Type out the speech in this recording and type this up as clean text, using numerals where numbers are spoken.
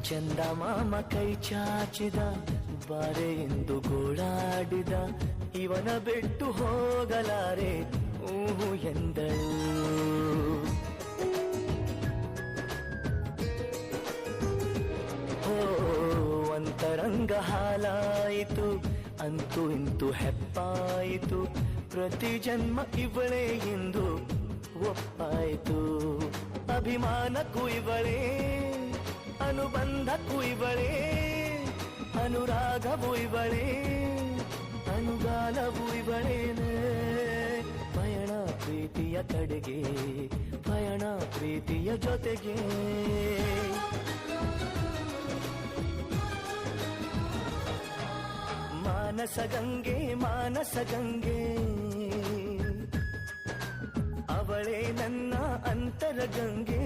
ಚಂದ ಮಾಮ ಕೈ ಚಾಚಿದ, ಬಾರೆ ಎಂದು ಗೋಳಾಡಿದ, ಇವನ ಬಿಟ್ಟು ಹೋಗಲಾರೆ ಊಹು ಎಂದಳು. ಓ ಅಂತರಂಗ ಹಾಲಾಯಿತು, ಅಂತೂ ಇಂತೂ ಹೆಪ್ಪಾಯಿತು, ಪ್ರತಿ ಜನ್ಮ ಇವಳೇ ಎಂದು ಒಪ್ಪಾಯಿತು. ಅಭಿಮಾನಕ್ಕೂ ಇವಳೇ, ಅನುಬಂಧಕ್ಕೂ ಇವಳೇ, ಅನುರಾಗವೂ ಇವಳೇ, ಅನುಗಾಲವೂ ಇವಳೇನೆ. ಪಯಣ ಪ್ರೀತಿಯ ಕಡೆಗೆ, ಪಯಣ ಪ್ರೀತಿಯ ಜೊತೆಗೆ. ಮಾನಸ ಗಂಗೆ, ಮಾನಸ ಗಂಗೆ, ಅವಳೇ ನನ್ನ ಅಂತರ ಗಂಗೆ.